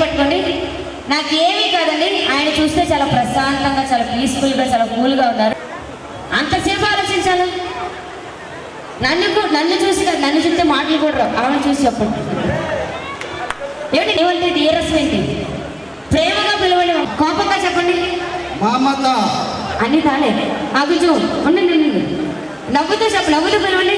గుర్తుపెట్టుకోండి, నాకేమీ కాదండి. ఆయన చూస్తే చాలా ప్రశాంతంగా, చాలా పీస్ఫుల్గా, చాలా కూల్గా ఉన్నారు. అంతసేపు ఆలోచించాలి. నన్ను చూసి కాదు, నన్ను చూస్తే మాటలు కూడా రావు. ఆమెను చూసి చెప్పండి. ఏమిటి ఏమంటే నీరసం ఏంటి? ప్రేమగా పిలవండి, కోపంగా చెప్పండి. అన్ని తానే అగుచు ఉండండి. నవ్వుతూ చెప్పండి, నవ్వుతూ పిలవండి.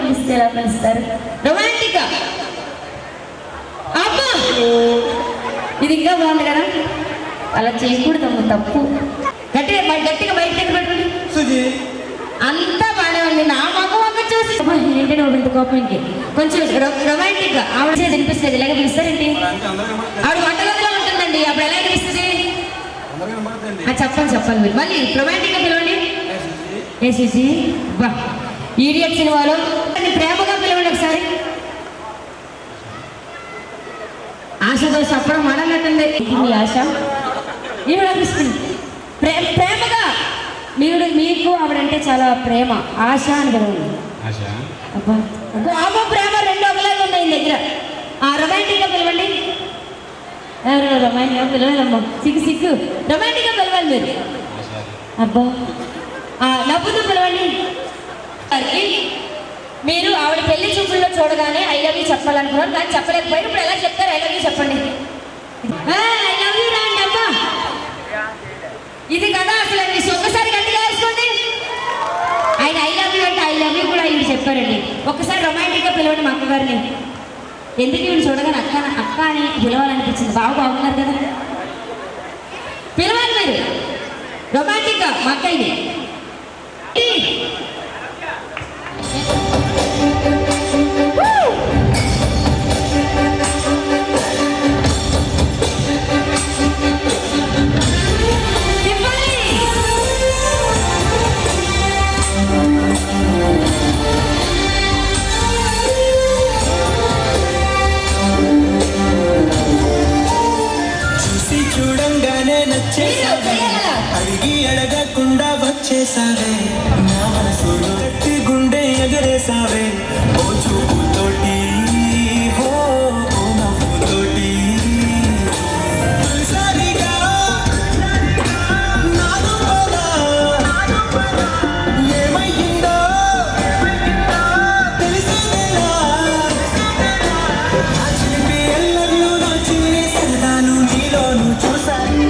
పిలిస్తే ఎలా పిలుస్తారు? రొమాంటిక్. అబ్బా, ఇది ఇంకా బాగుంది కదా. అలా చేయకూడదు, తప్పు. గట్టిగా బయట పెట్టండి. అంతా బాగానే ఉంది. నా మగ చూసి ఏంటంటే ఇంత కోపంకి కొంచెం రొమాంటిక్ గా ఆవిడ వినిపిస్తుంది. ఇలాగ పిలుస్తారండి. ఆవిడ వంటగదిలో ఉంటుందండి, అప్పుడు ఎలా అనిపిస్తుంది? చెప్పాలి మీరు మళ్ళీ రొమాంటిక్ గా పిలవండి. ఏసీసీ బా ఈడియట్ సినిమాలో ప్రేమగా పిలవండి ఒకసారి. ఆశతో చెప్పడం మనన్నట్టుంది. మీ ఆశ ఈవిడ అనిపిస్తుంది. ప్రేమగా మీకు ఆవిడంటే చాలా ప్రేమ. ఆశ అని పిలవండి. అబ్బా ప్రేమ రెండు ఒకలాగా ఉన్నాయి దగ్గర. రొమాంటిక్ గా పిలవండి. రొమాంటిక్ గా పిలవాలమ్మా. సిగ్గు రొమాంటిక్ గా పిలవాలి మీరు. అబ్బా నవ్వుతూ పిలవండి. మీరు ఆవిడ పెళ్లి చూపుల్లో చూడగానే ఐ లవ్ యూ చెప్పాలనుకున్నారు, కానీ చెప్పలేకపోయారు. ఇప్పుడు ఎలా చెప్తారు? ఐ లవ్ యూ చెప్పండి. ఐ లవ్ యూ రాండి. అబ్బా ఇది కదా అసలు. ఒక్కసారి గట్టిగా వేసుకోండి. ఆయన ఐ లవ్ యూ అంటే ఐ లవ్ యూ కూడా ఆయన చెప్పారండి. ఒక్కసారి రొమాంటిక్ గా పిలవండి మా అక్కగారిని. ఎందుకు ఈవిడ చూడగానే అక్క అని పిలవాలనిపించింది. బాగున్నారు కదా, పిలవాలి మీరు రొమాంటిక్ గా మా అక్కయ్యని. అడిగి అడగకుండా వచ్చేసావే, నా మనసులో గట్టి గుండె ఎగరేసావే. ఓ చూపుతోటి ఓ నవ్వుతోటి తొలిసారిగా నాదు కదా ఏమయ్యిందో తెలిసిందేలా. నా చిలిపి ఎల్లర్లు, నా చిన్ని సరదాలు నీలోను చూసాను.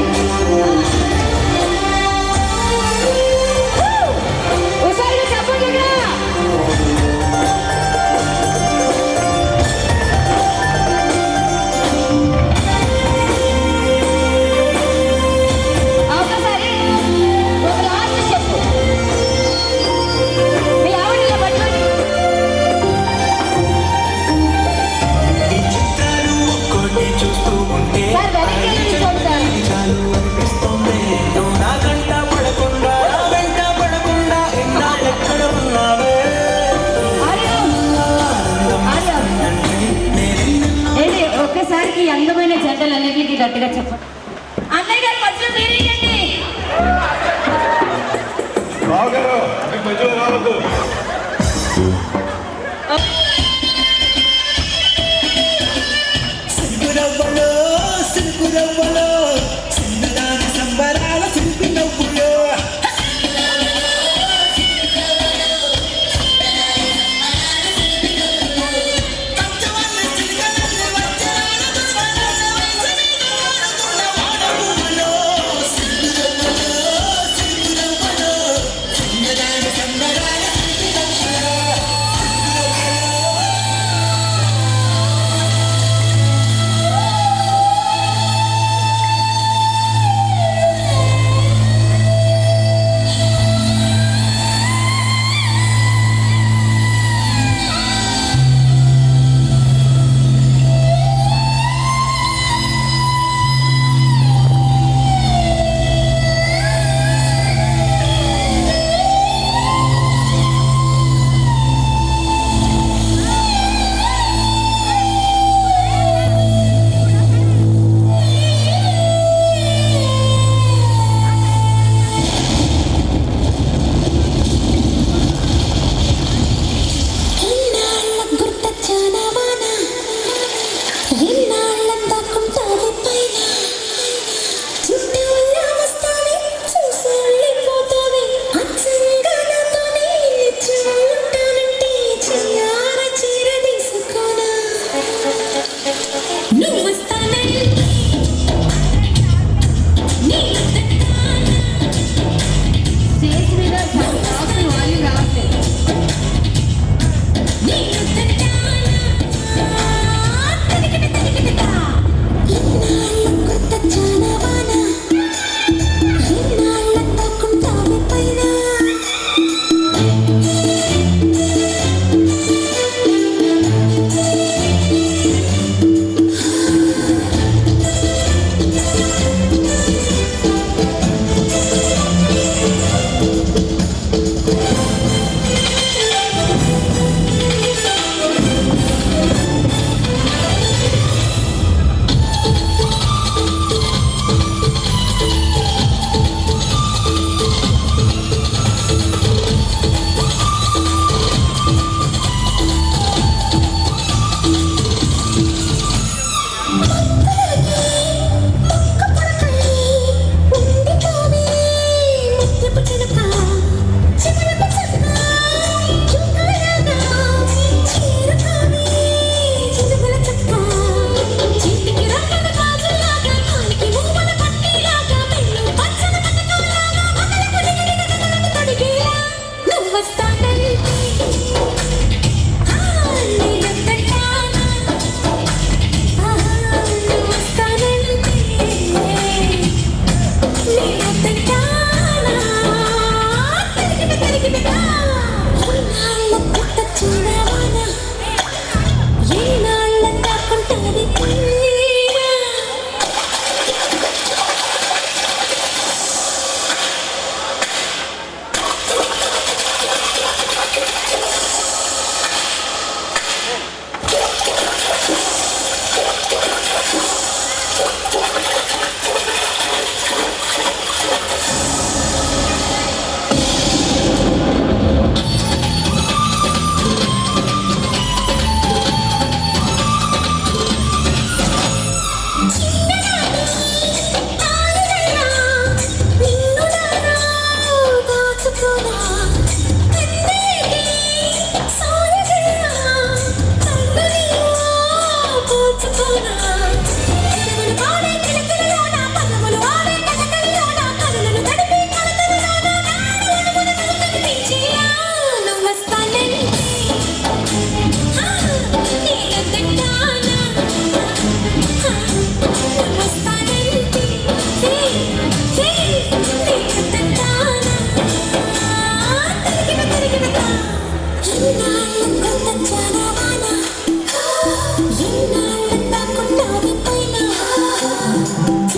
ఒక్కసారికి అందమైన జంటలన్నిటికీ గట్టిగా చెప్పండి. అన్నయ్య గారు మధ్యలో మీరేంటండి? సంబరాల శిల్పి నవ్వులో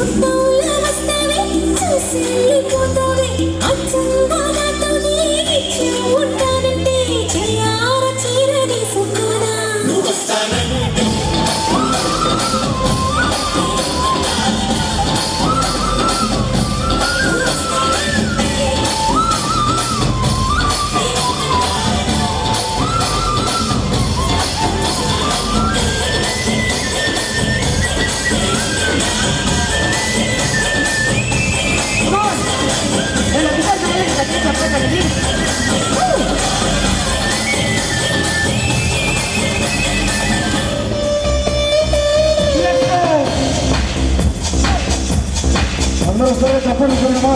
చుట్టూలా వస్తావే చూసి వెళ్ళిపోతావే అచ్చంగా నాతో నీరిచ్చి ఉంటానంటే చెయ్యార చీర తీసుకున్నా అందరూ సరే చెప్పండి చూడమ్మా.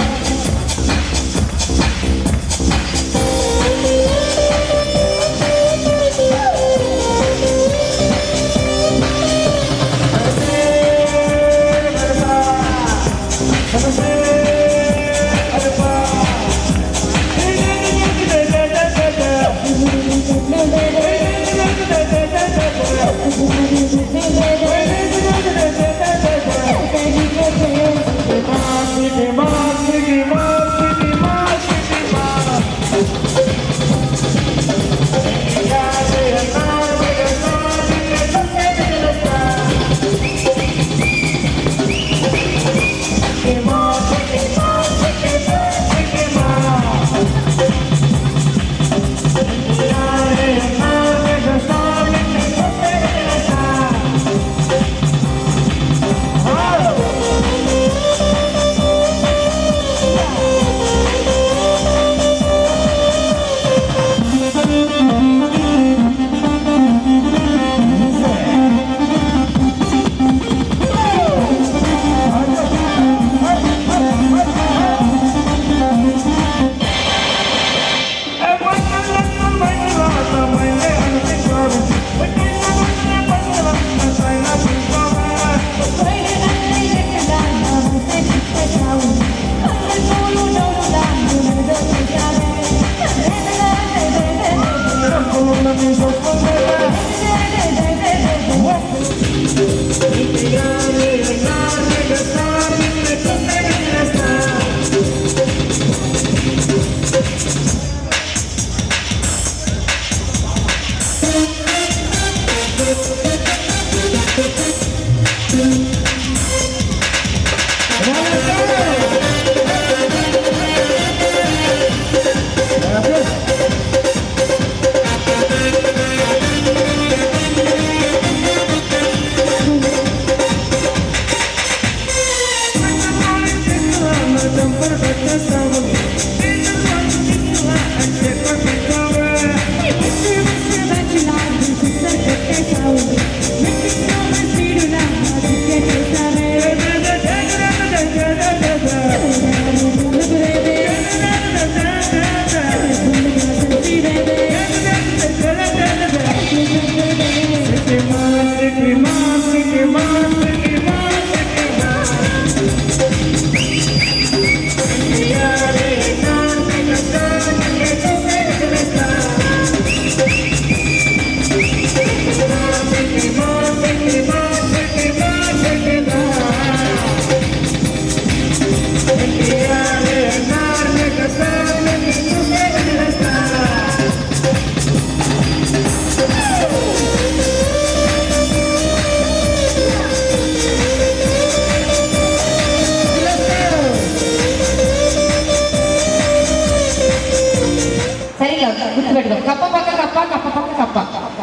గుర్తుపెట్టుకో. కప్ప పక్క కప్ప, కప్ప పక్క కప్ప.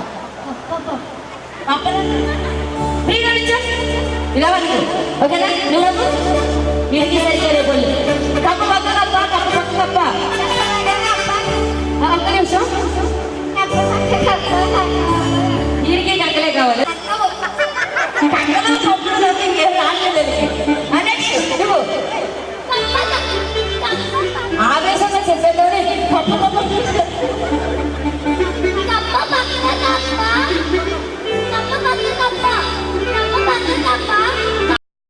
ఫ్రీగా నుంచో ఇలా ఓకేనా? నువ్వు